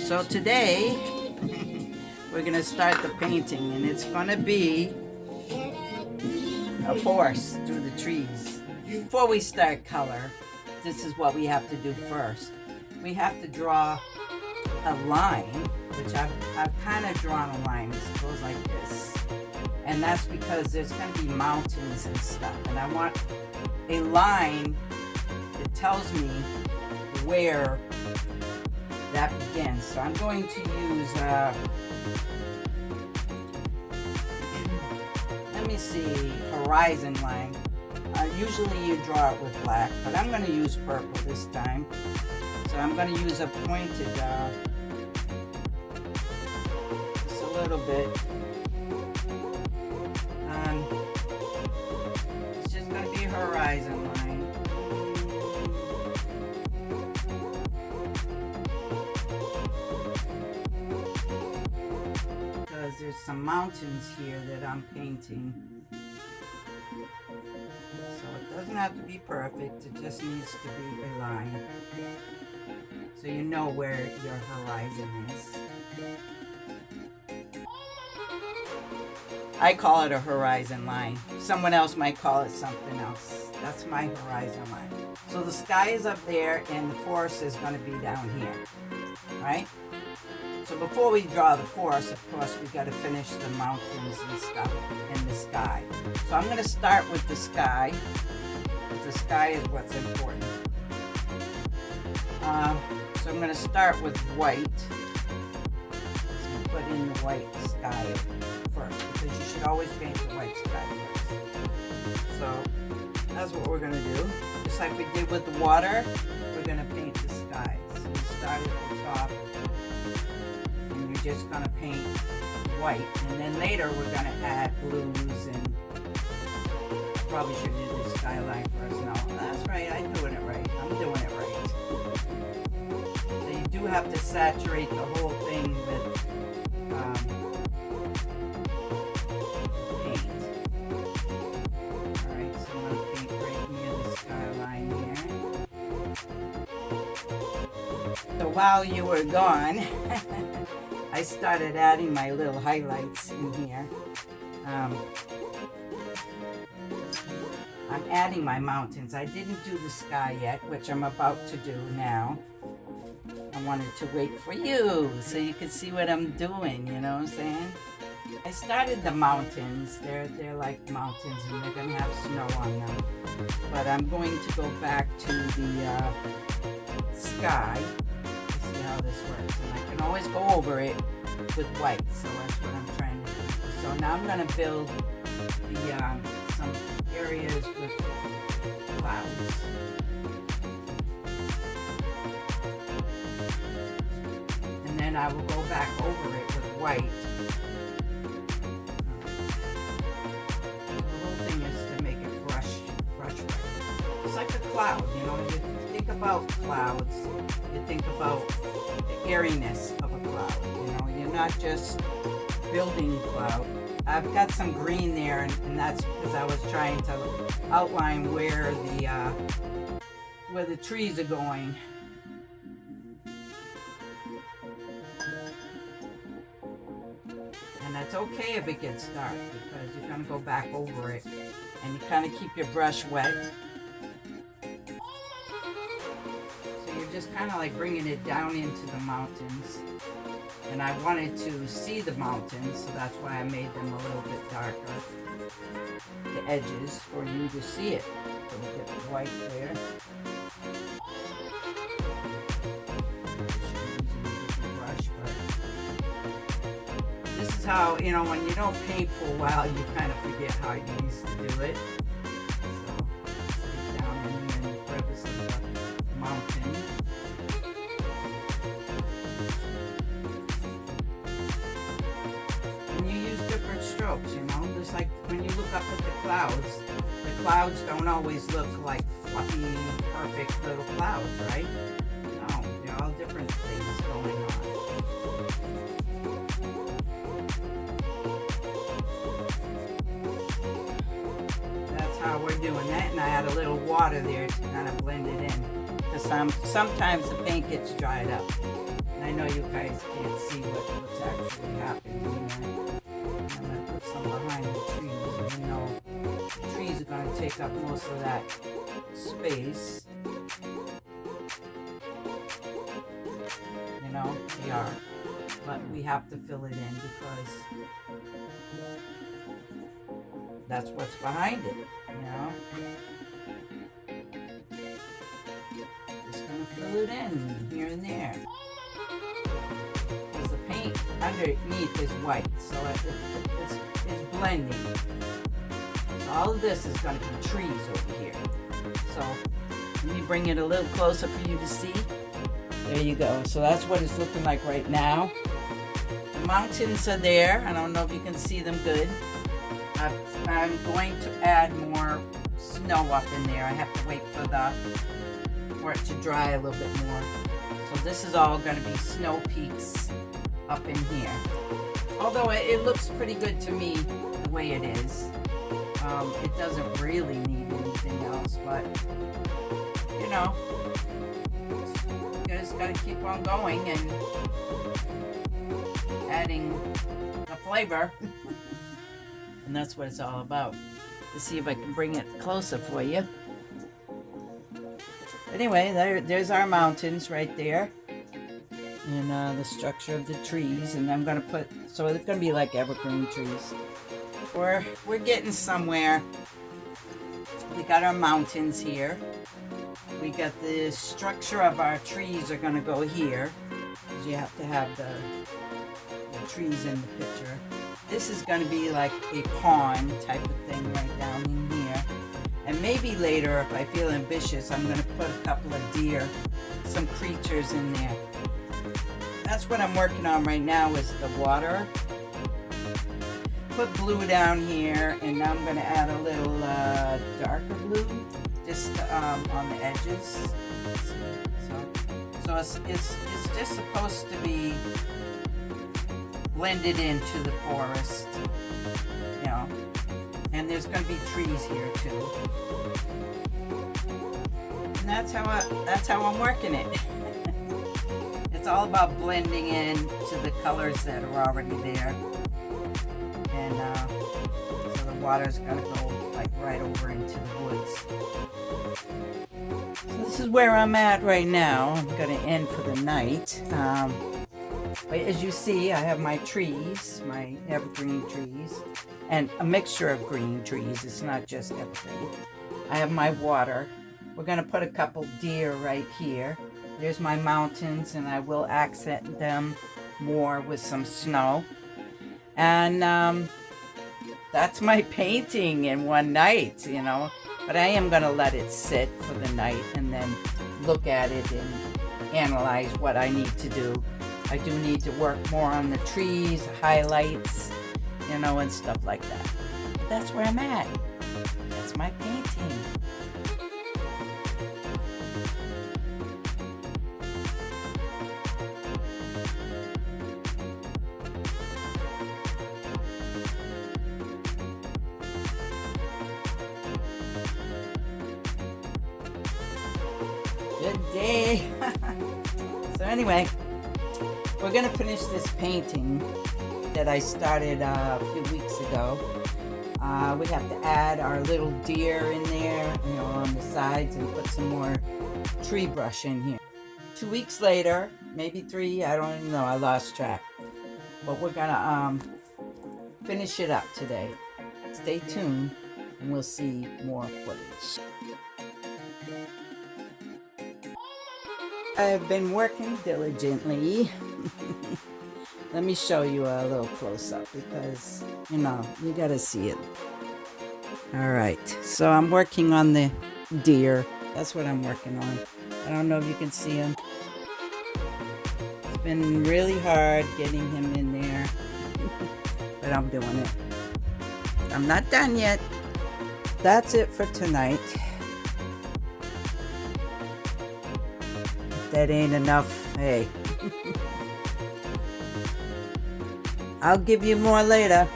So today we're gonna start the painting, and it's gonna be a forest through the trees. Before we start color, this is what we have to do first. We have to draw a line, which I've kind of drawn a line. It goes like this, and that's because there's going to be mountains and stuff, and I want a line that tells me where that begins. So I'm going to use let me see, horizon line. Usually you draw it with black, but I'm going to use purple this time. So I'm going to use a pointed, just a little bit. It's just going to be a horizon line. Because there's some mountains here that I'm painting. So it doesn't have to be perfect, it just needs to be a line. So you know where your horizon is. I call it a horizon line. Someone else might call it something else. That's my horizon line. So the sky is up there and the forest is going to be down here. Right? So before we draw the forest, of course, we got to finish the mountains and stuff in the sky. So I'm going to start with the sky. The sky is what's important. So I'm going to start with white. So put in the white sky first, because you should always paint the white sky first. So that's what we're going to do. Just like we did with the water, we're going to paint the sky. So we start at the top. Just gonna paint white, and then later we're gonna add blues, and I probably should do the skyline first. No, that's right, I'm doing it right. I'm doing it right. So you do have to saturate the whole thing with paint. Alright, so I'm gonna paint right near the skyline here. So while you were gone, I started adding my little highlights in here. I'm adding my mountains. I didn't do the sky yet, which I'm about to do now. I wanted to wait for you so you could see what I'm doing, you know what I'm saying? I started the mountains. They're like mountains, and they're gonna have snow on them. But I'm going to go back to the sky. How this works, and I can always go over it with white, so that's what I'm trying to do. So now I'm going to build the some areas with clouds. And then I will go back over it with white. The whole thing is to make it brush white. It's like a cloud, you know. You think about clouds, you think about the airiness of a cloud, you know. You're not just building cloud. I've got some green there, and that's because I was trying to outline where the trees are going. And that's okay if it gets dark, because you're going to go back over it, and you kind of keep your brush wet. Just kind of like bringing it down into the mountains, and I wanted to see the mountains, so that's why I made them a little bit darker, the edges, for you to see it. So we get the white there. Brush, but this is how, you know, when you don't paint for a while, you kind of forget how you used to do it. So down in the crevice of the mountain. Strokes, you know, just like when you look up at the clouds don't always look like fluffy, perfect little clouds, right? No, they're all different things going on. That's how we're doing that, and I add a little water there to kind of blend it in. because sometimes the paint gets dried up. And I know you guys can't see what's actually happening here. I'm going to put some behind the trees. You know, the trees are going to take up most of that space. You know, they are. But we have to fill it in because that's what's behind it, you know. Just gonna fill it in here and there. Because the paint underneath is white, so it's blending. So all of this is gonna be trees over here. So let me bring it a little closer for you to see. There you go. So that's what it's looking like right now. The mountains are there. I don't know if you can see them good. I'm going to add more snow up in there. I have to wait for it to dry a little bit more. So this is all going to be snow peaks up in here. Although it looks pretty good to me the way it is. It doesn't really need anything else, but you know, you just got to keep on going and adding the flavor. And that's what it's all about. Let's see if I can bring it closer for you. Anyway, there's our mountains right there. And the structure of the trees. And I'm going to put, so it's going to be like evergreen trees. We're getting somewhere. We got our mountains here. We got the structure of our trees are going to go here. Because you have to have the trees in the picture. This is going to be like a pond type of thing right down in here. And maybe later, if I feel ambitious, I'm going to put a couple of deer, some creatures in there. That's what I'm working on right now is the water. Put blue down here, and I'm going to add a little darker blue just on the edges. So it's just supposed to be blended into the forest, you know, and there's going to be trees here too, and that's how I'm working it. It's all about blending in to the colors that are already there, and so the water's going to go like right over into the woods. So this is where I'm at right now. I'm going to end for the night. But as you see, I have my trees, my evergreen trees, and a mixture of green trees. It's not just evergreen. I have my water. We're going to put a couple deer right here. There's my mountains, and I will accent them more with some snow. And that's my painting in one night, you know. But I am going to let it sit for the night and then look at it and analyze what I need to do. I do need to work more on the trees, highlights, you know, and stuff like that. But that's where I'm at. That's my painting. Good day. So anyway, we're going to finish this painting that I started a few weeks ago. We have to add our little deer in there, you know, on the sides, and put some more tree brush in here. 2 weeks later, maybe 3, I don't even know, I lost track. But we're going to finish it up today. Stay tuned and we'll see more footage. I've been working diligently. Let me show you a little close-up because, you know, you gotta see it. Alright, so I'm working on the deer. That's what I'm working on. I don't know if you can see him. It's been really hard getting him in there. But I'm doing it. I'm not done yet. That's it for tonight. If that ain't enough, hey. I'll give you more later.